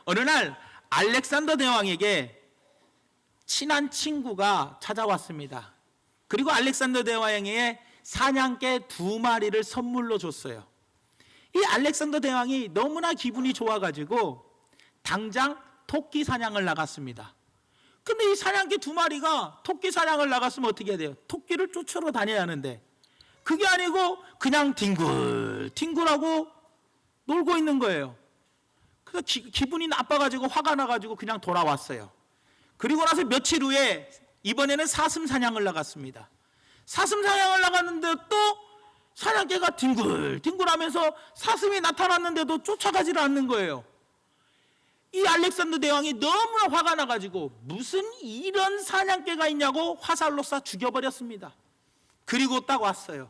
어느 날 알렉산더 대왕에게 친한 친구가 찾아왔습니다. 그리고 알렉산더 대왕에게 사냥개 2마리를 선물로 줬어요. 이 알렉산더 대왕이 너무나 기분이 좋아가지고 당장 토끼 사냥을 나갔습니다. 근데 이 사냥개 2마리가 토끼 사냥을 나갔으면 어떻게 해야 돼요? 토끼를 쫓으러 다녀야 하는데 그게 아니고 그냥 뒹굴하고 놀고 있는 거예요. 그래서 기분이 나빠가지고 화가 나가지고 그냥 돌아왔어요. 그리고 나서 며칠 후에 이번에는 사슴 사냥을 나갔습니다. 사슴 사냥을 나갔는데 또 사냥개가 뒹굴하면서 사슴이 나타났는데도 쫓아가지를 않는 거예요. 이 알렉산더 대왕이 너무나 화가 나가지고 무슨 이런 사냥개가 있냐고 화살로 쏴 죽여버렸습니다. 그리고 딱 왔어요.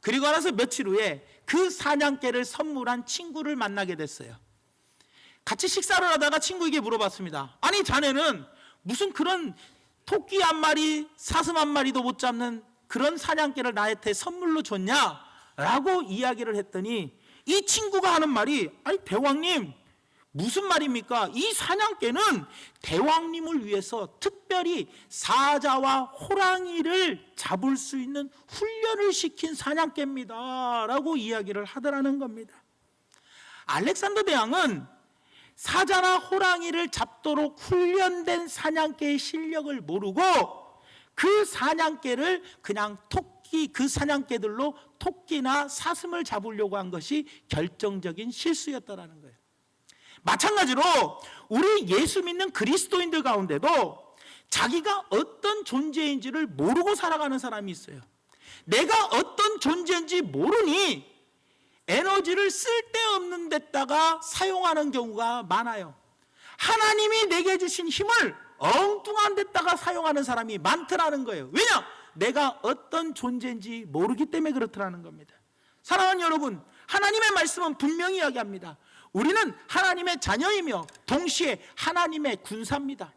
그리고 나서 며칠 후에 그 사냥개를 선물한 친구를 만나게 됐어요. 같이 식사를 하다가 친구에게 물어봤습니다. 아니 자네는 무슨 그런 토끼 1마리, 사슴 1마리도 못 잡는 그런 사냥개를 나한테 선물로 줬냐? 라고 이야기를 했더니 이 친구가 하는 말이 아니 대왕님 무슨 말입니까? 이 사냥개는 대왕님을 위해서 특별히 사자와 호랑이를 잡을 수 있는 훈련을 시킨 사냥개입니다 라고 이야기를 하더라는 겁니다. 알렉산더 대왕은 사자나 호랑이를 잡도록 훈련된 사냥개의 실력을 모르고 그 사냥개를 그냥 그 사냥개들로 토끼나 사슴을 잡으려고 한 것이 결정적인 실수였다라는 거예요. 마찬가지로 우리 예수 믿는 그리스도인들 가운데도 자기가 어떤 존재인지를 모르고 살아가는 사람이 있어요. 내가 어떤 존재인지 모르니 에너지를 쓸데없는 데다가 사용하는 경우가 많아요. 하나님이 내게 주신 힘을 엉뚱한 데다가 사용하는 사람이 많더라는 거예요. 왜냐? 내가 어떤 존재인지 모르기 때문에 그렇더라는 겁니다. 사랑하는 여러분, 하나님의 말씀은 분명히 이야기합니다. 우리는 하나님의 자녀이며 동시에 하나님의 군사입니다.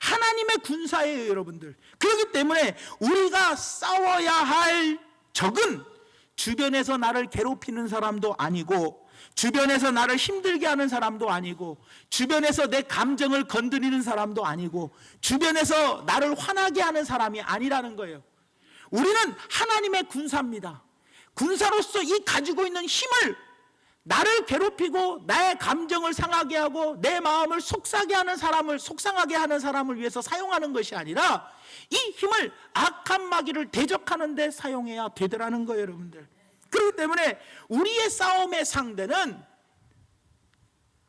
하나님의 군사예요, 여러분들. 그렇기 때문에 우리가 싸워야 할 적은 주변에서 나를 괴롭히는 사람도 아니고, 주변에서 나를 힘들게 하는 사람도 아니고, 주변에서 내 감정을 건드리는 사람도 아니고, 주변에서 나를 화나게 하는 사람이 아니라는 거예요. 우리는 하나님의 군사입니다. 군사로서 이 가지고 있는 힘을 나를 괴롭히고 나의 감정을 상하게 하고 내 마음을 속상하게 하는 사람을 위해서 사용하는 것이 아니라 이 힘을 악한 마귀를 대적하는 데 사용해야 되더라는 거예요, 여러분들. 그렇기 때문에 우리의 싸움의 상대는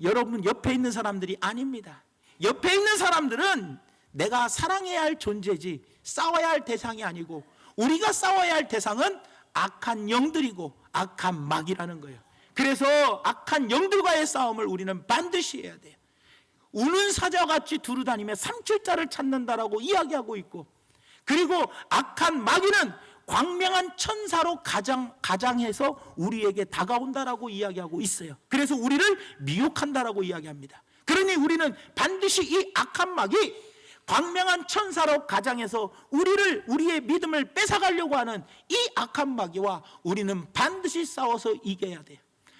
여러분 옆에 있는 사람들이 아닙니다. 옆에 있는 사람들은 내가 사랑해야 할 존재지 싸워야 할 대상이 아니고, 우리가 싸워야 할 대상은 악한 영들이고 악한 마귀라는 거예요. 그래서 악한 영들과의 싸움을 우리는 반드시 해야 돼요. 우는 사자같이 두루다니며 삼킬자를 찾는다라고 이야기하고 있고, 그리고 악한 마귀는 광명한 천사로 가장해서 우리에게 다가온다라고 이야기하고 있어요. 그래서 우리를 미혹한다라고 이야기합니다. 그러니 우리는 반드시 이 악한 마귀, 광명한 천사로 가장해서 우리의 믿음을 뺏어가려고 하는 이 악한 마귀와 우리는 반드시 싸워서 이겨야 돼요.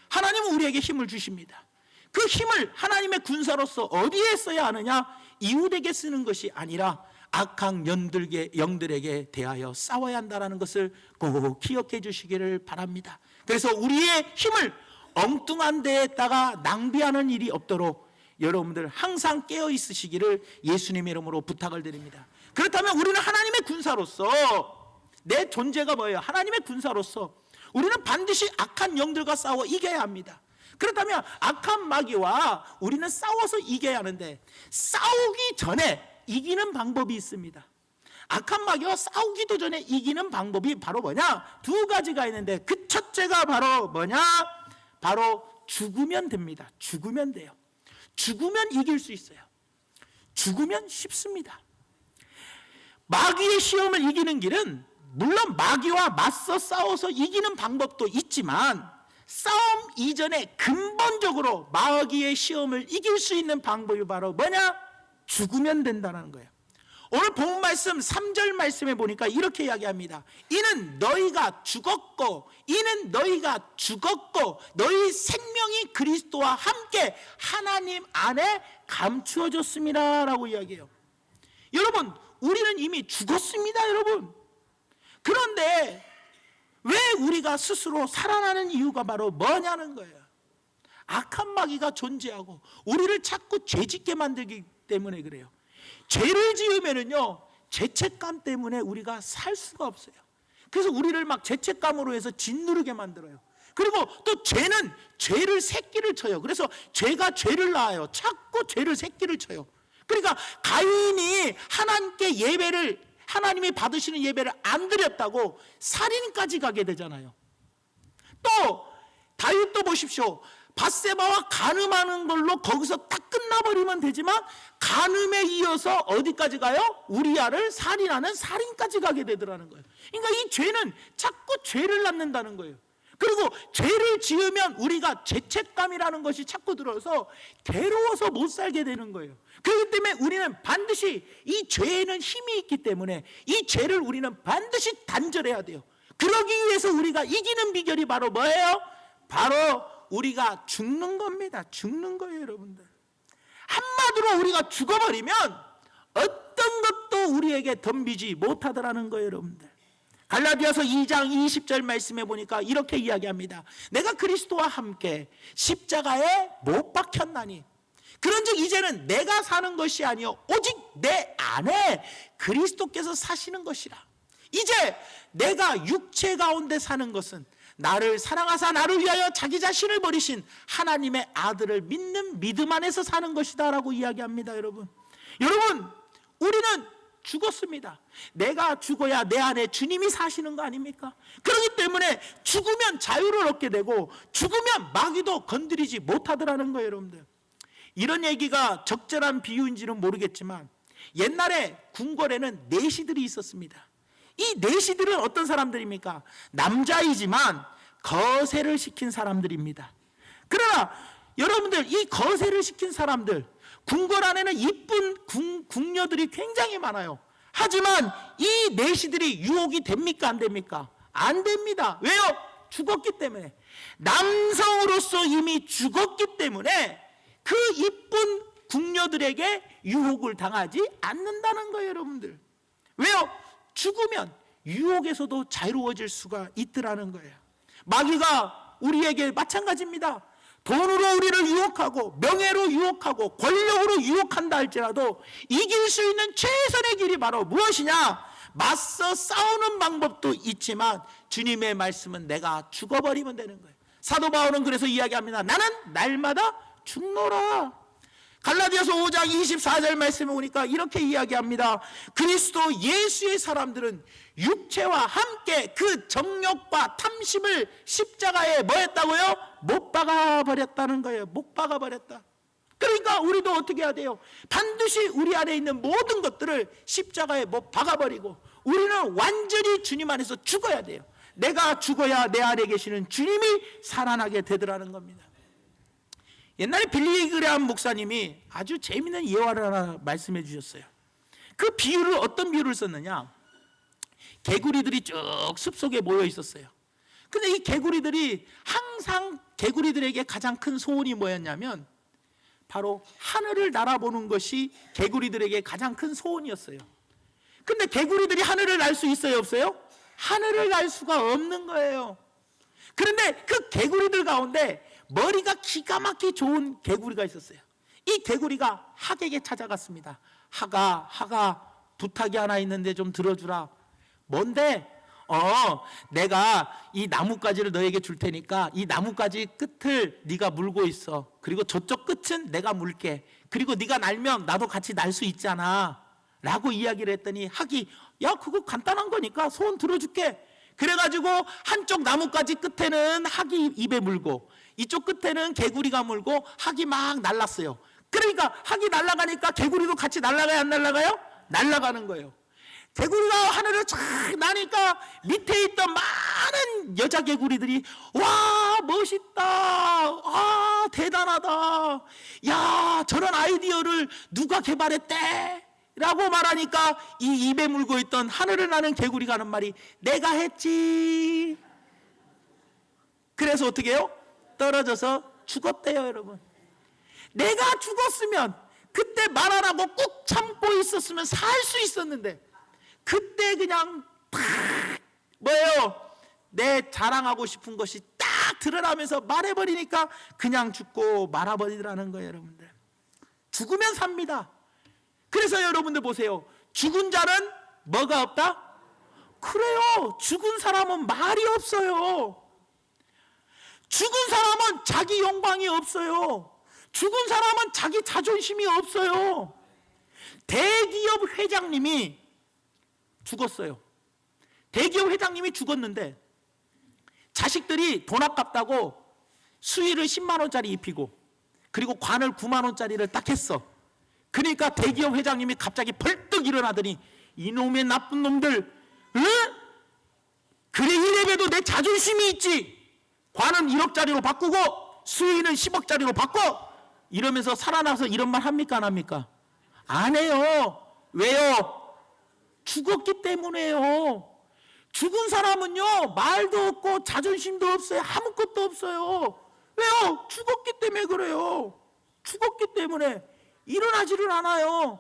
하나님은 우리에게 힘을 주십니다. 그 힘을 하나님의 군사로서 어디에 써야 하느냐? 이웃에게 쓰는 것이 아니라 악한 영들에게 대하여 싸워야 한다는 것을 꼭 기억해 주시기를 바랍니다. 그래서 우리의 힘을 엉뚱한 데에다가 낭비하는 일이 없도록 여러분들 항상 깨어 있으시기를 예수님의 이름으로 부탁을 드립니다. 그렇다면 우리는 하나님의 군사로서, 내 존재가 뭐예요? 하나님의 군사로서 우리는 반드시 악한 영들과 싸워 이겨야 합니다. 그렇다면 악한 마귀와 우리는 싸워서 이겨야 하는데, 싸우기 전에 이기는 방법이 있습니다. 악한 마귀와 싸우기도 전에 이기는 방법이 바로 뭐냐? 2가지가 있는데, 그 첫째가 바로 뭐냐? 바로 죽으면 됩니다. 죽으면 돼요. 죽으면 이길 수 있어요. 죽으면 쉽습니다. 마귀의 시험을 이기는 길은 물론 마귀와 맞서 싸워서 이기는 방법도 있지만, 싸움 이전에 근본적으로 마귀의 시험을 이길 수 있는 방법이 바로 뭐냐? 죽으면 된다는 거예요. 오늘 본 말씀 3절 말씀에 보니까 이렇게 이야기합니다. 이는 너희가 죽었고 너희 생명이 그리스도와 함께 하나님 안에 감추어졌습니다 라고 이야기해요. 여러분, 우리는 이미 죽었습니다, 여러분. 그런데 왜 우리가 스스로 살아나는 이유가 바로 뭐냐는 거예요. 악한 마귀가 존재하고 우리를 자꾸 죄짓게 만들기 때문에 그래요. 죄를 지으면은요, 죄책감 때문에 우리가 살 수가 없어요. 그래서 우리를 막 죄책감으로 해서 짓누르게 만들어요. 그리고 또 죄는 죄를 새끼를 쳐요. 그래서 죄가 죄를 낳아요. 자꾸 죄를 새끼를 쳐요. 그러니까 가인이 하나님이 받으시는 예배를 안 드렸다고 살인까지 가게 되잖아요. 또 다윗도 보십시오. 밧세바와 간음하는 걸로 거기서 딱 끝나버리면 되지만 간음에 이어서 어디까지 가요? 우리아를 살인하는 살인까지 가게 되더라는 거예요. 그러니까 이 죄는 자꾸 죄를 낳는다는 거예요. 그리고 죄를 지으면 우리가 죄책감이라는 것이 자꾸 들어서 괴로워서 못 살게 되는 거예요. 그렇기 때문에 우리는 반드시 이 죄에는 힘이 있기 때문에 이 죄를 우리는 반드시 단절해야 돼요. 그러기 위해서 우리가 이기는 비결이 바로 뭐예요? 바로 우리가 죽는 겁니다. 죽는 거예요, 여러분들. 한마디로 우리가 죽어버리면 어떤 것도 우리에게 덤비지 못하더라는 거예요, 여러분들. 갈라디아서 2장 20절 말씀에 보니까 이렇게 이야기합니다. 내가 그리스도와 함께 십자가에 못 박혔나니 그런즉 이제는 내가 사는 것이 아니요 오직 내 안에 그리스도께서 사시는 것이라. 이제 내가 육체 가운데 사는 것은 나를 사랑하사 나를 위하여 자기 자신을 버리신 하나님의 아들을 믿는 믿음 안에서 사는 것이다 라고 이야기합니다. 여러분, 우리는 죽었습니다. 내가 죽어야 내 안에 주님이 사시는 거 아닙니까? 그렇기 때문에 죽으면 자유를 얻게 되고 죽으면 마귀도 건드리지 못하더라는 거예요, 여러분들. 이런 얘기가 적절한 비유인지는 모르겠지만 옛날에 궁궐에는 내시들이 있었습니다. 이 내시들은 어떤 사람들입니까? 남자이지만 거세를 시킨 사람들입니다. 그러나 여러분들, 이 거세를 시킨 사람들, 궁궐 안에는 이쁜 궁녀들이 굉장히 많아요. 하지만 이 내시들이 유혹이 됩니까? 안 됩니까? 안 됩니다. 왜요? 죽었기 때문에. 남성으로서 이미 죽었기 때문에 그 이쁜 궁녀들에게 유혹을 당하지 않는다는 거예요, 여러분들. 왜요? 죽으면 유혹에서도 자유로워질 수가 있더라는 거예요. 마귀가 우리에게 마찬가지입니다. 돈으로 우리를 유혹하고 명예로 유혹하고 권력으로 유혹한다 할지라도 이길 수 있는 최선의 길이 바로 무엇이냐? 맞서 싸우는 방법도 있지만 주님의 말씀은 내가 죽어버리면 되는 거예요. 사도 바울은 그래서 이야기합니다. 나는 날마다 죽노라. 갈라디아서 5장 24절 말씀에 보니까 이렇게 이야기합니다. 그리스도 예수의 사람들은 육체와 함께 그 정욕과 탐심을 십자가에 뭐 했다고요? 못 박아버렸다는 거예요. 못 박아버렸다. 그러니까 우리도 어떻게 해야 돼요? 반드시 우리 안에 있는 모든 것들을 십자가에 못 박아버리고 우리는 완전히 주님 안에서 죽어야 돼요. 내가 죽어야 내 안에 계시는 주님이 살아나게 되더라는 겁니다. 옛날에 빌리 그레함 목사님이 아주 재미있는 예화를 하나 말씀해 주셨어요. 그 비유를, 어떤 비유를 썼느냐? 개구리들이 쭉 숲속에 모여 있었어요. 근데 이 개구리들이 항상 개구리들에게 가장 큰 소원이 뭐였냐면 바로 하늘을 날아보는 것이 개구리들에게 가장 큰 소원이었어요. 근데 개구리들이 하늘을 날 수 있어요, 없어요? 하늘을 날 수가 없는 거예요. 그런데 그 개구리들 가운데 머리가 기가 막히게 좋은 개구리가 있었어요. 이 개구리가 학에게 찾아갔습니다. 학아, 부탁이 하나 있는데 좀 들어주라. 뭔데? 내가 이 나뭇가지를 너에게 줄 테니까 이 나뭇가지 끝을 네가 물고 있어. 그리고 저쪽 끝은 내가 물게. 그리고 네가 날면 나도 같이 날 수 있잖아 라고 이야기를 했더니 학이, 야, 그거 간단한 거니까 소원 들어줄게. 그래가지고 한쪽 나뭇가지 끝에는 학이 입에 물고 이쪽 끝에는 개구리가 물고 학이 막 날랐어요. 그러니까 학이 날아가니까 개구리도 같이 날아가요, 안 날아가요? 날아가는 거예요. 개구리가 하늘을 쫙 나니까 밑에 있던 많은 여자 개구리들이 와, 멋있다, 대단하다, 야, 저런 아이디어를 누가 개발했대 라고 말하니까 이 입에 물고 있던 하늘을 나는 개구리가 하는 말이 내가 했지. 그래서 어떻게 해요? 떨어져서 죽었대요, 여러분. 내가 죽었으면 그때 말 안 하고 꾹 참고 있었으면 살 수 있었는데 그때 그냥 탁 뭐예요? 내 자랑하고 싶은 것이 딱 드러나면서 말해버리니까 그냥 죽고 말아버리더라는 거예요, 여러분들. 죽으면 삽니다. 그래서 여러분들 보세요. 죽은 자는 뭐가 없다? 그래요. 죽은 사람은 말이 없어요. 죽은 사람은 자기 영광이 없어요. 죽은 사람은 자기 자존심이 없어요. 대기업 회장님이 죽었어요. 대기업 회장님이 죽었는데 자식들이 돈 아깝다고 수의를 10만 원짜리 입히고 그리고 관을 9만 원짜리를 딱 했어. 그러니까 대기업 회장님이 갑자기 벌떡 일어나더니 이놈의 나쁜 놈들, 응? 그래 이래봬도 내 자존심이 있지. 관은 1억짜리로 바꾸고 수의는 10억짜리로 바꿔. 이러면서 살아나서 이런 말 합니까 안 합니까? 안 해요. 왜요? 죽었기 때문에요. 죽은 사람은요 말도 없고 자존심도 없어요. 아무것도 없어요. 왜요? 죽었기 때문에 그래요. 죽었기 때문에 일어나지를 않아요.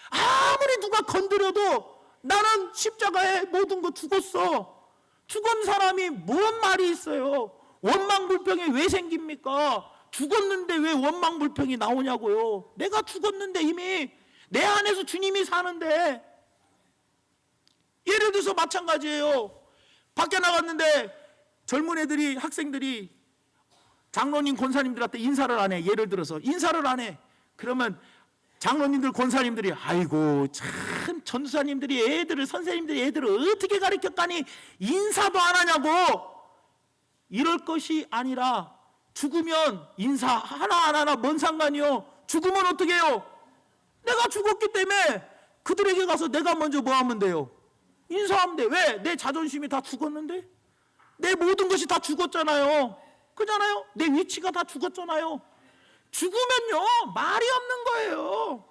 아무리 누가 건드려도 나는 십자가에 모든 거 죽었어. 죽은 사람이 뭔 말이 있어요? 원망불평이 왜 생깁니까? 죽었는데 왜 원망불평이 나오냐고요. 내가 죽었는데 이미 내 안에서 주님이 사는데. 예를 들어서 마찬가지예요. 밖에 나갔는데 젊은 애들이 학생들이 장로님 권사님들한테 인사를 안 해. 예를 들어서 인사를 안 해. 그러면 장로님들 권사님들이 아이고 참 전도사님들이 애들을 선생님들이 애들을 어떻게 가르쳤다니 인사도 안 하냐고. 이럴 것이 아니라 죽으면 인사 하나 안 하나 뭔 상관이요. 죽으면 어떻게 해요? 내가 죽었기 때문에 그들에게 가서 내가 먼저 뭐 하면 돼요? 인사하면 돼. 왜? 내 자존심이 다 죽었는데? 내 모든 것이 다 죽었잖아요. 그잖아요? 내 위치가 다 죽었잖아요. 죽으면요 말이 없는 거예요.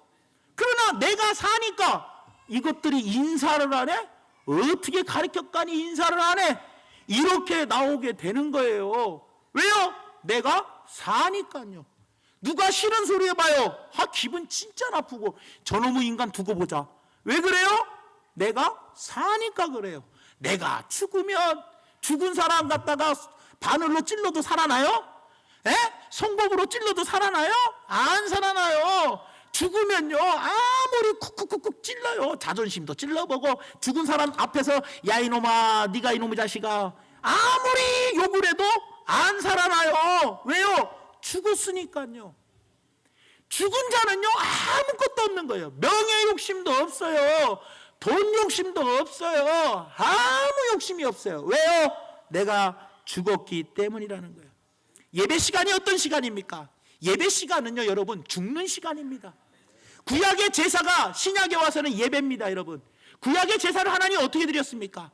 그러나 내가 사니까 이것들이 인사를 안 해? 어떻게 가르쳤가니 인사를 안 해? 이렇게 나오게 되는 거예요. 왜요? 내가 사니까요. 누가 싫은 소리 해봐요. 기분 진짜 나쁘고 저놈의 인간 두고 보자. 왜 그래요? 내가 사니까 그래요. 내가 죽으면 죽은 사람 갖다가 바늘로 찔러도 살아나요? 에? 송곳으로 찔러도 살아나요? 안 살아나요. 죽으면요 아무리 쿡쿡쿡쿡 찔러요. 자존심도 찔러보고 죽은 사람 앞에서 야 이놈아 네가 이놈의 자식아 아무리 욕을 해도 안 살아나요. 왜요? 죽었으니까요. 죽은 자는요 아무것도 없는 거예요. 명예 욕심도 없어요. 돈 욕심도 없어요. 아무 욕심이 없어요. 왜요? 내가 죽었기 때문이라는 거예요. 예배 시간이 어떤 시간입니까? 예배 시간은요 여러분 죽는 시간입니다. 구약의 제사가 신약에 와서는 예배입니다. 여러분 구약의 제사를 하나님 어떻게 드렸습니까?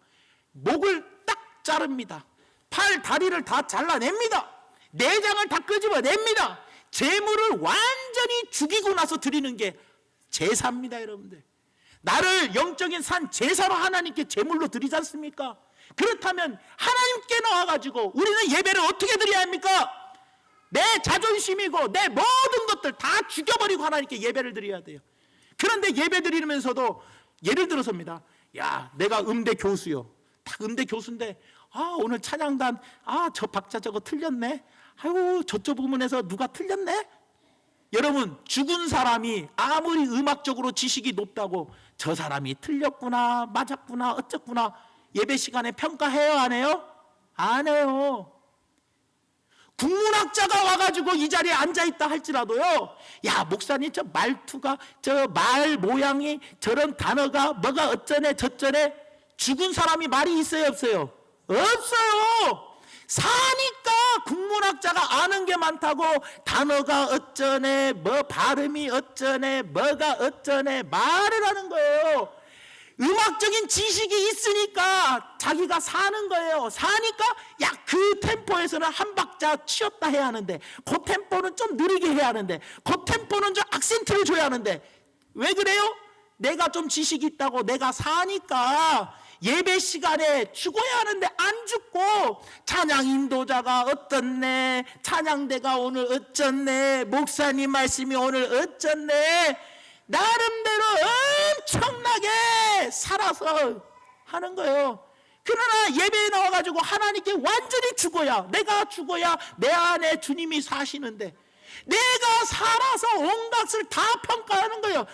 목을 딱 자릅니다. 팔 다리를 다 잘라냅니다. 내장을 다 끄집어냅니다. 제물을 완전히 죽이고 나서 드리는 게 제사입니다. 여러분들 나를 영적인 산 제사로 하나님께 제물로 드리지 않습니까? 그렇다면 하나님께 나와가지고 우리는 예배를 어떻게 드려야 합니까? 내 자존심이고 내 모든 것들 다 죽여버리고 하나님께 예배를 드려야 돼요. 그런데 예배 드리면서도 예를 들어서입니다. 야 내가 음대 교수요. 딱 음대 교수인데 오늘 찬양단 저 박자 저거 틀렸네. 아이고 저쪽 부분에서 누가 틀렸네. 여러분 죽은 사람이 아무리 음악적으로 지식이 높다고 저 사람이 틀렸구나 맞았구나 어쨌구나 예배 시간에 평가해요 안 해요? 안 해요. 국문학자가 와가지고 이 자리에 앉아있다 할지라도요 야 목사님 저 말투가 저 말 모양이 저런 단어가 뭐가 어쩌네 저쩌네. 죽은 사람이 말이 있어요 없어요? 없어요. 사니까 국문학자가 아는 게 많다고 단어가 어쩌네 뭐 발음이 어쩌네 뭐가 어쩌네 말을 하는 거예요. 음악적인 지식이 있으니까 자기가 사는 거예요. 사니까 야 그 템포에서는 한 박자 치었다 해야 하는데 그 템포는 좀 느리게 해야 하는데 그 템포는 좀 악센트를 줘야 하는데 왜 그래요? 내가 좀 지식이 있다고 내가 사니까 예배 시간에 죽어야 하는데 안 죽고 찬양 인도자가 어떻네, 찬양대가 오늘 어쩌네, 목사님 말씀이 오늘 어쩌네, 나름대로 엄청나게 살아서 하는 거예요. 그러나 예배에 나와가지고 하나님께 완전히 죽어야, 내가 죽어야 내 안에 주님이 사시는데 내가 살아서 온갖을 다 평가하는 거예요.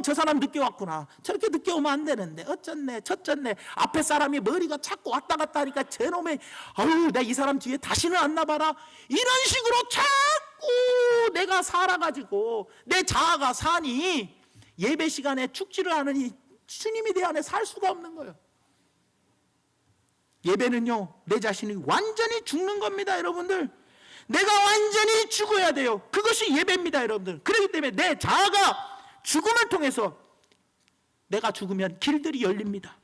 저 사람 늦게 왔구나, 저렇게 늦게 오면 안 되는데, 어쩌네 저쩌네, 앞에 사람이 머리가 자꾸 왔다 갔다 하니까 저놈의 내가 이 사람 뒤에 다시는 안 나봐라, 이런 식으로 자꾸 내가 살아가지고 내 자아가 사니 예배 시간에 죽지를 않으니 주님이 내 안에 살 수가 없는 거예요. 예배는요, 내 자신이 완전히 죽는 겁니다. 여러분들, 내가 완전히 죽어야 돼요. 그것이 예배입니다. 여러분들, 그렇기 때문에 내 자아가 죽음을 통해서, 내가 죽으면 길들이 열립니다.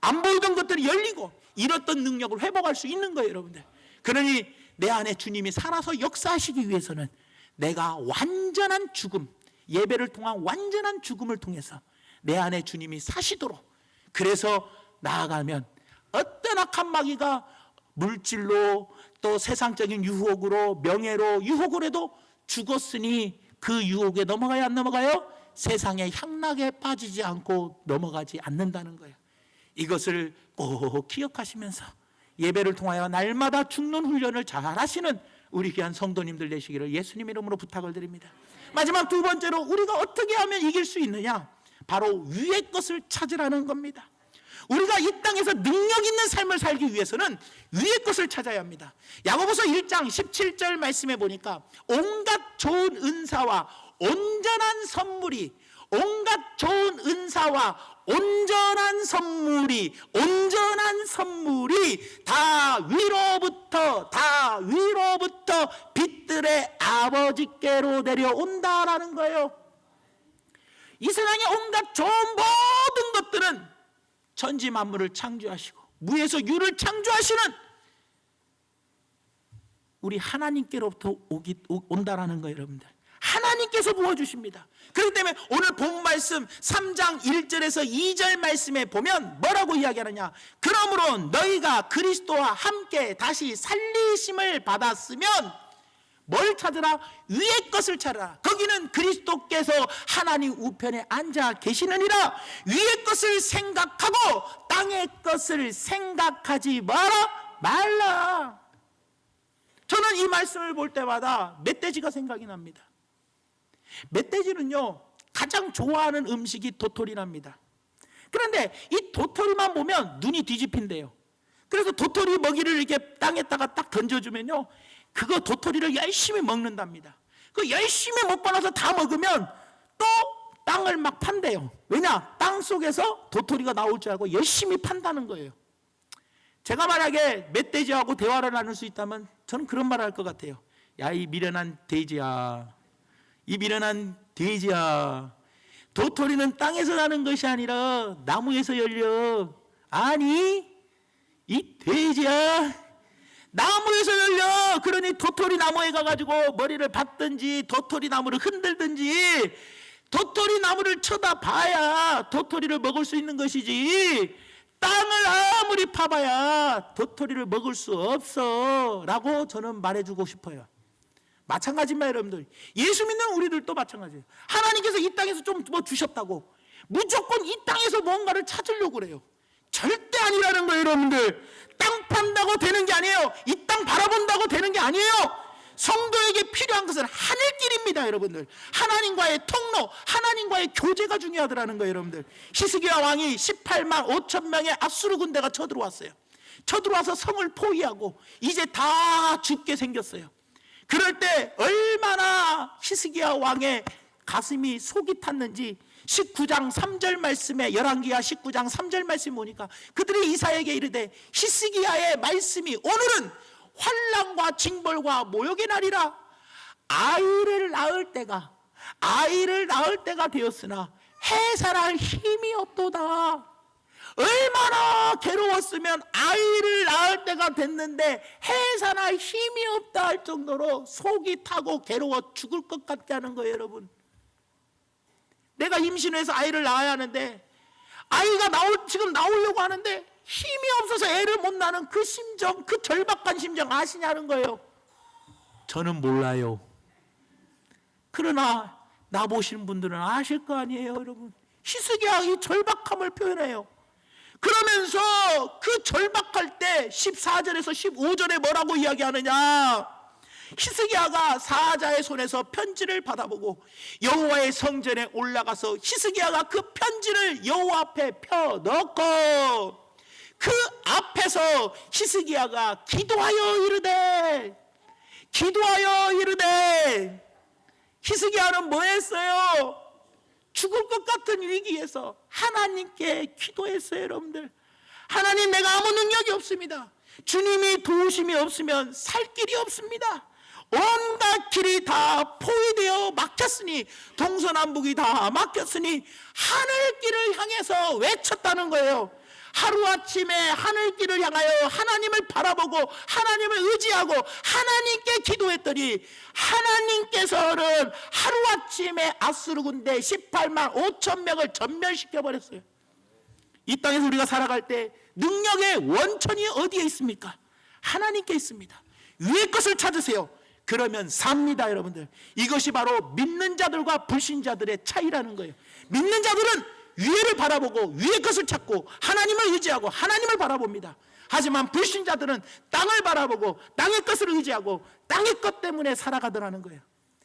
안 보이던 것들이 열리고 잃었던 능력을 회복할 수 있는 거예요. 여러분들, 그러니 내 안에 주님이 살아서 역사하시기 위해서는 내가 완전한 죽음, 예배를 통한 완전한 죽음을 통해서 내 안에 주님이 사시도록, 그래서 나아가면 어떤 악한 마귀가 물질로 또 세상적인 유혹으로, 명예로 유혹을 해도 죽었으니 그 유혹에 넘어가요, 안 넘어가요? 세상의 향락에 빠지지 않고 넘어가지 않는다는 거예요. 이것을 꼭 기억하시면서 예배를 통하여 날마다 죽는 훈련을 잘 하시는 우리 귀한 성도님들 되시기를 예수님 이름으로 부탁을 드립니다. 마지막 두 번째로, 우리가 어떻게 하면 이길 수 있느냐? 바로 위의 것을 찾으라는 겁니다. 우리가 이 땅에서 능력 있는 삶을 살기 위해서는 위의 것을 찾아야 합니다. 야고보서 1장 17절 말씀에 보니까 온갖 좋은 은사와 온전한 선물이, 온갖 좋은 은사와 온전한 선물이 다 위로부터 빛들의 아버지께로 내려온다라는 거예요. 이 세상의 온갖 좋은 모든 것들은 천지 만물을 창조하시고 무에서 유를 창조하시는 우리 하나님께로부터 온다라는 거예요. 여러분들, 하나님께서 부어주십니다. 그렇기 때문에 오늘 본 말씀 3장 1절에서 2절 말씀에 보면 뭐라고 이야기하느냐? 그러므로 너희가 그리스도와 함께 다시 살리심을 받았으면 뭘 찾으라? 위의 것을 찾으라. 거기는 그리스도께서 하나님 우편에 앉아 계시느니라. 위의 것을 생각하고 땅의 것을 생각하지 말라. 저는 이 말씀을 볼 때마다 멧돼지가 생각이 납니다. 멧돼지는요, 가장 좋아하는 음식이 도토리랍니다. 그런데 이 도토리만 보면 눈이 뒤집힌대요. 그래서 도토리 먹이를 이렇게 땅에다가 딱 던져주면요, 그거 도토리를 열심히 먹는답니다. 그 열심히 먹고 나서 다 먹으면 또 땅을 막 판대요. 왜냐? 땅 속에서 도토리가 나올 줄 알고 열심히 판다는 거예요. 제가 만약에 멧돼지하고 대화를 나눌 수 있다면 저는 그런 말을 할 것 같아요. 야, 이 미련한 돼지야, 이 미련한 돼지야, 도토리는 땅에서 나는 것이 아니라 나무에서 열려. 아니, 이 돼지야, 나무에서 열려. 그러니 도토리 나무에 가가지고 머리를 받든지 도토리 나무를 흔들든지 도토리 나무를 쳐다봐야 도토리를 먹을 수 있는 것이지, 땅을 아무리 파봐야 도토리를 먹을 수 없어 라고 저는 말해주고 싶어요. 마찬가지입니다. 여러분들, 예수 믿는 우리들도 마찬가지예요. 하나님께서 이 땅에서 좀 뭐 주셨다고 무조건 이 땅에서 뭔가를 찾으려고 그래요. 절대 아니라는 거예요. 여러분들, 땅 판다고 되는 게 아니에요. 이 땅 바라본다고 되는 게 아니에요. 성도에게 필요한 것은 하늘길입니다. 여러분들, 하나님과의 통로, 하나님과의 교제가 중요하더라는 거예요. 여러분들, 히스기야 왕이 18만 5천 명의 아수르 군대가 쳐들어왔어요. 쳐들어와서 성을 포위하고 이제 다 죽게 생겼어요. 그럴 때 얼마나 히스기야 왕의 가슴이 속이 탔는지 19장 3절 말씀에, 열왕기하 19장 3절 말씀 보니까 그들이 이사야에게 이르되 히스기야의 말씀이 오늘은 환난과 징벌과 모욕의 날이라. 아이를 낳을 때가 되었으나 해산할 힘이 없도다. 얼마나 괴로웠으면 아이를 낳을 때가 됐는데 해산할 힘이 없다 할 정도로 속이 타고 괴로워 죽을 것 같게 하는 거예요. 여러분, 내가 임신해서 아이를 낳아야 하는데 아이가 지금 나오려고 하는데 힘이 없어서 애를 못 낳는 그 심정, 그 절박한 심정 아시냐는 거예요. 저는 몰라요. 그러나 나 보시는 분들은 아실 거 아니에요, 여러분. 히스기야가 이 절박함을 표현해요. 그러면서 그 절박할 때 14절에서 15절에 뭐라고 이야기하느냐? 히스기야가 사자의 손에서 편지를 받아보고 여호와의 성전에 올라가서 히스기야가 그 편지를 여호와 앞에 펴넣고 그 앞에서 히스기야가 기도하여 이르되 히스기야는 뭐 했어요? 죽을 것 같은 위기에서 하나님께 기도했어요. 여러분들, 하나님, 내가 아무 능력이 없습니다. 주님이 도우심이 없으면 살 길이 없습니다. 온갖 길이 다 포위되어 막혔으니, 동서남북이 다 막혔으니 하늘길을 향해서 외쳤다는 거예요. 하루아침에 하늘길을 향하여 하나님을 바라보고 하나님을 의지하고 하나님께 기도했더니 하나님께서는 하루아침에 아수르 군대 18만 5천 명을 전멸시켜버렸어요. 이 땅에서 우리가 살아갈 때 능력의 원천이 어디에 있습니까? 하나님께 있습니다. 위의 것을 찾으세요. 그러면 삽니다. 여러분들, 이것이 바로 믿는 자들과 불신자들의 차이라는 거예요. 믿는 자들은 위에를 바라보고 위의 것을 찾고 하나님을 의지하고 하나님을 바라봅니다. 하지만 불신자들은 땅을 바라보고 땅의 것을 의지하고 땅의 것 때문에 살아가더라는 거예요.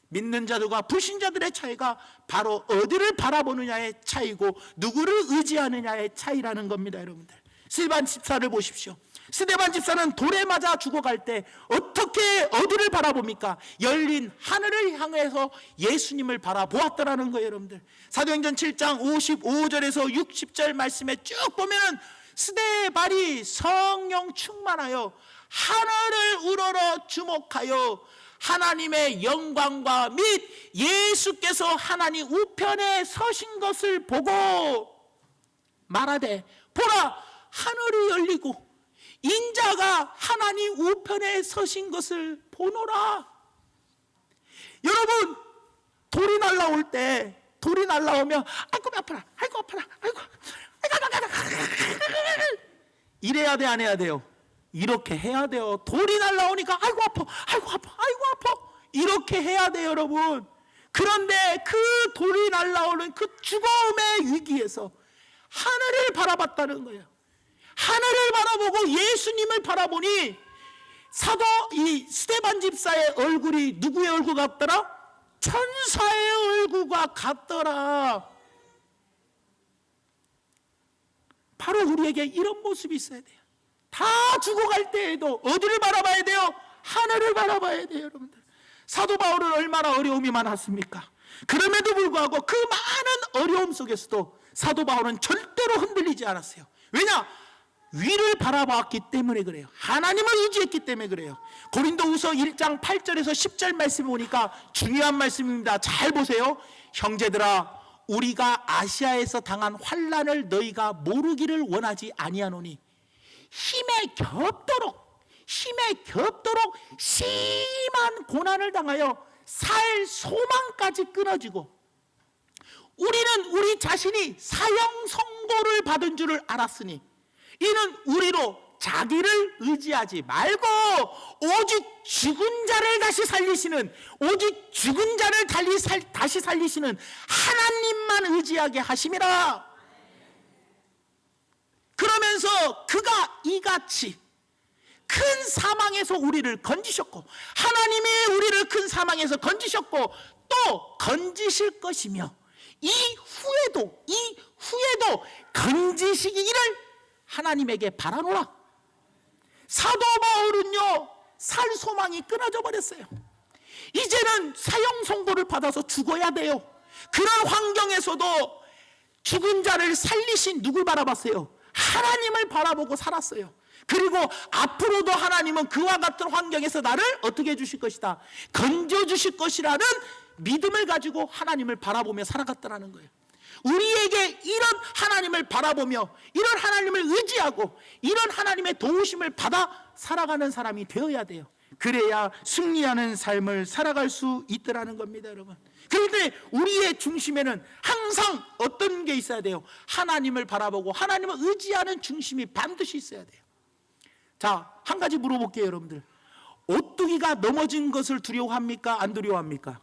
믿는 자들과 불신자들의 차이가 바로 어디를 바라보느냐의 차이고 누구를 의지하느냐의 차이라는 겁니다. 여러분들, 스데반 집사를 보십시오. 스데반 집사는 돌에 맞아 죽어갈 때 어떻게 어디를 바라봅니까? 열린 하늘을 향해서 예수님을 바라보았더라는 거예요. 여러분들, 사도행전 7장 55절에서 60절 말씀에 쭉 보면은 스데반이 성령 충만하여 하늘을 우러러 주목하여 하나님의 영광과 및 예수께서 하나님 우편에 서신 것을 보고 말하되, 보라, 하늘이 열리고 인자가 하나님 우편에 서신 것을 보노라. 여러분, 돌이 날라오면 아이고 아파라, 아이고 이래야 돼, 안 해야 돼요? 이렇게 해야 돼요. 돌이 날라오니까 아이고 아파 이렇게 해야 돼요, 여러분. 그런데 그 돌이 날라오는 그 죽음의 위기에서 하늘을 바라봤다는 거예요. 하늘을 바라보고 예수님을 바라보니 이 스데반 집사의 얼굴이 누구의 얼굴 같더라? 천사의 얼굴과 같더라. 바로 우리에게 이런 모습이 있어야 돼요. 다 죽어갈 때에도 어디를 바라봐야 돼요? 하늘을 바라봐야 돼요. 여러분들, 사도 바울은 얼마나 어려움이 많았습니까? 그럼에도 불구하고 그 많은 어려움 속에서도 사도 바울은 절대로 흔들리지 않았어요. 왜냐? 위를 바라봤기 때문에 그래요. 하나님을 의지했기 때문에 그래요. 고린도후서 1장 8절에서 10절 말씀 보니까 중요한 말씀입니다. 잘 보세요. 형제들아, 우리가 아시아에서 당한 환난을 너희가 모르기를 원하지 아니하노니 힘에 겹도록 심한 고난을 당하여 살 소망까지 끊어지고, 우리는 우리 자신이 사형 선고를 받은 줄을 알았으니 이는 우리로 자기를 의지하지 말고 오직 죽은 자를 다시 살리시는 다시 살리시는 하나님만 의지하게 하심이라. 그러면서 그가 이같이 큰 사망에서 우리를 건지셨고, 하나님이 우리를 큰 사망에서 건지셨고 또 건지실 것이며 이 후에도 건지시기를 하나님에게 바라노라. 사도 바울은요, 살 소망이 끊어져 버렸어요. 이제는 사형 선고를 받아서 죽어야 돼요. 그런 환경에서도 죽은 자를 살리신 누굴 바라봤어요? 하나님을 바라보고 살았어요. 그리고 앞으로도 하나님은 그와 같은 환경에서 나를 어떻게 해주실 것이다, 건져주실 것이라는 믿음을 가지고 하나님을 바라보며 살아갔다는 거예요. 우리에게 이런 하나님을 바라보며 이런 하나님을 의지하고 이런 하나님의 도우심을 받아 살아가는 사람이 되어야 돼요. 그래야 승리하는 삶을 살아갈 수 있더라는 겁니다, 여러분. 그런데 우리의 중심에는 항상 어떤 게 있어야 돼요? 하나님을 바라보고 하나님을 의지하는 중심이 반드시 있어야 돼요. 자, 한 가지 물어볼게요, 여러분들. 오뚜기가 넘어진 것을 두려워합니까? 안 두려워합니까?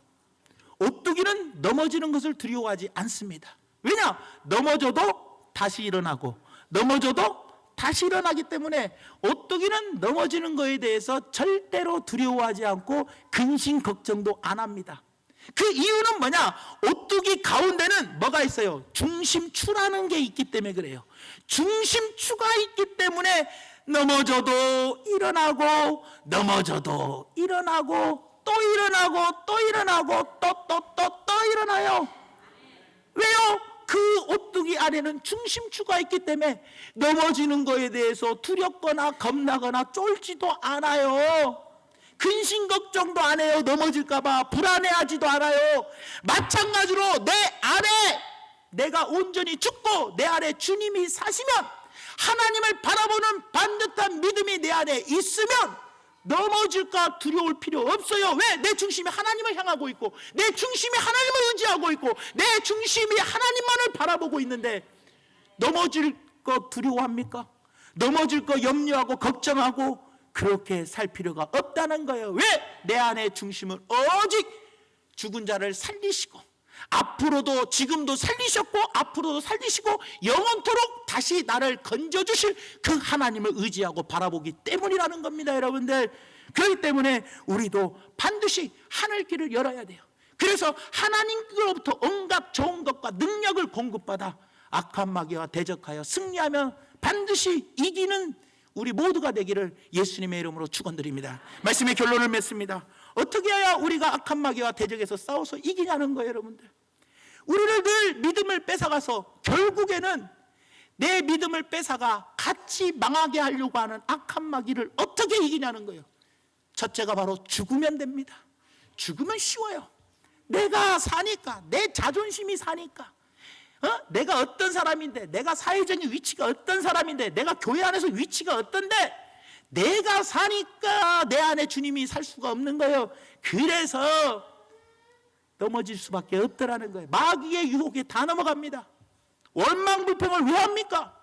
오뚜기는 넘어지는 것을 두려워하지 않습니다. 왜냐? 넘어져도 다시 일어나고 넘어져도 다시 일어나기 때문에 오뚜기는 넘어지는 것에 대해서 절대로 두려워하지 않고 근심 걱정도 안 합니다. 그 이유는 뭐냐? 오뚜기 가운데는 뭐가 있어요? 중심추라는 게 있기 때문에 그래요. 중심추가 있기 때문에 넘어져도 일어나고 넘어져도 일어나고 또 일어나고 또 일어나고 또 일어나요. 왜요? 그 오뚜기 안에는 중심추가 있기 때문에 넘어지는 거에 대해서 두렵거나 겁나거나 쫄지도 않아요. 근심 걱정도 안 해요. 넘어질까 봐 불안해하지도 않아요. 마찬가지로 내 안에 내가 온전히 죽고 내 안에 주님이 사시면, 하나님을 바라보는 반듯한 믿음이 내 안에 있으면 넘어질까 두려울 필요 없어요. 왜? 내 중심이 하나님을 향하고 있고 내 중심이 하나님을 의지하고 있고 내 중심이 하나님만을 바라보고 있는데 넘어질 거 두려워합니까? 넘어질 거 염려하고 걱정하고 그렇게 살 필요가 없다는 거예요. 왜? 내 안의 중심은 오직 죽은 자를 살리시고 앞으로도 지금도 살리셨고 앞으로도 살리시고 영원토록 다시 나를 건져주실 그 하나님을 의지하고 바라보기 때문이라는 겁니다, 여러분들. 그렇기 때문에 우리도 반드시 하늘길을 열어야 돼요. 그래서 하나님으로부터 온갖 좋은 것과 능력을 공급받아 악한 마귀와 대적하여 승리하며 반드시 이기는 우리 모두가 되기를 예수님의 이름으로 축원드립니다. 말씀의 결론을 맺습니다. 어떻게 해야 우리가 악한 마귀와 대적해서 싸워서 이기냐는 거예요, 여러분들. 우리를 늘 믿음을 뺏어가서 결국에는 내 믿음을 뺏어가 같이 망하게 하려고 하는 악한 마귀를 어떻게 이기냐는 거예요. 첫째가 바로 죽으면 됩니다. 죽으면 쉬워요. 내가 사니까, 내 자존심이 사니까, 내가 어떤 사람인데, 내가 사회적인 위치가 어떤 사람인데, 내가 교회 안에서 위치가 어떤데, 내가 사니까 내 안에 주님이 살 수가 없는 거예요. 그래서 넘어질 수밖에 없더라는 거예요. 마귀의 유혹에 다 넘어갑니다. 원망불평을 왜 합니까?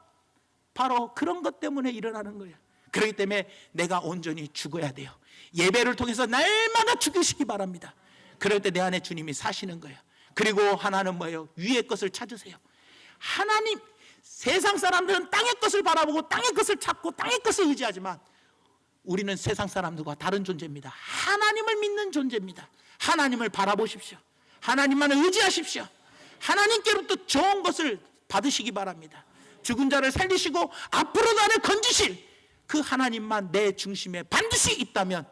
바로 그런 것 때문에 일어나는 거예요. 그렇기 때문에 내가 온전히 죽어야 돼요. 예배를 통해서 날마다 죽이시기 바랍니다. 그럴 때 내 안에 주님이 사시는 거예요. 그리고 하나는 뭐예요? 위의 것을 찾으세요. 하나님, 세상 사람들은 땅의 것을 바라보고 땅의 것을 찾고 땅의 것을 의지하지만 우리는 세상 사람들과 다른 존재입니다. 하나님을 믿는 존재입니다. 하나님을 바라보십시오. 하나님만을 의지하십시오. 하나님께로부터 좋은 것을 받으시기 바랍니다. 죽은 자를 살리시고 앞으로 나를 건지실 그 하나님만 내 중심에 반드시 있다면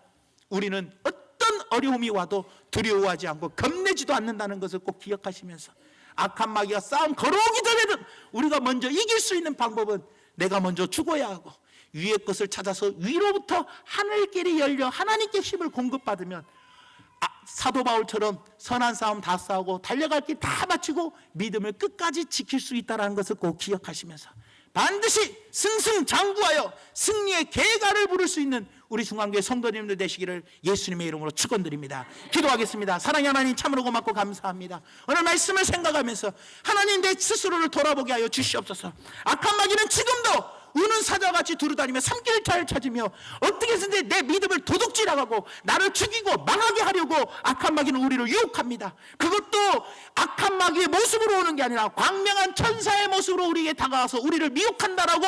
우리는 어떤 어려움이 와도 두려워하지 않고 겁내지도 않는다는 것을 꼭 기억하시면서 악한 마귀가 싸움 걸어오기 전에는 우리가 먼저 이길 수 있는 방법은 내가 먼저 죽어야 하고 위의 것을 찾아서 위로부터 하늘길이 열려 하나님께 힘을 공급받으면 사도 바울처럼 선한 싸움 다 싸우고 달려갈 길 다 마치고 믿음을 끝까지 지킬 수 있다는 것을 꼭 기억하시면서 반드시 승승장구하여 승리의 계가를 부를 수 있는 우리 중앙교회 성도님들 되시기를 예수님의 이름으로 축원드립니다. 기도하겠습니다. 사랑의 하나님, 참으로 고맙고 감사합니다. 오늘 말씀을 생각하면서 하나님, 내 스스로를 돌아보게 하여 주시옵소서. 악한 마귀는 지금도 우는 사자같이 두루다니며 삼킬 자를 찾으며 어떻게 해서든 내 믿음을 도둑질하고 나를 죽이고 망하게 하려고 악한 마귀는 우리를 유혹합니다. 그것도 악한 마귀의 모습으로 오는 게 아니라 광명한 천사의 모습으로 우리에게 다가와서 우리를 미혹한다라고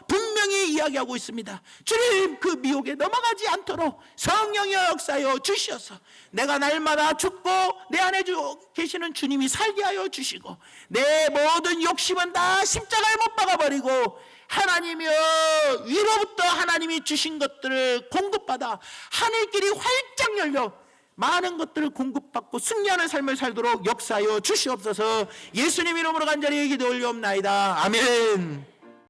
분명히 이야기하고 있습니다. 주님, 그 미혹에 넘어가지 않도록 성령이여 역사하여 주시어서 내가 날마다 죽고 내 안에 계시는 주님이 살게 하여 주시고 내 모든 욕심은 다 십자가에 못 박아버리고 하나님이여 위로부터 하나님이 주신 것들을 공급받아 하늘길이 활짝 열려 많은 것들을 공급받고 승리하는 삶을 살도록 역사하여 주시옵소서. 예수님 이름으로 간절히 기도 올리옵나이다. 아멘.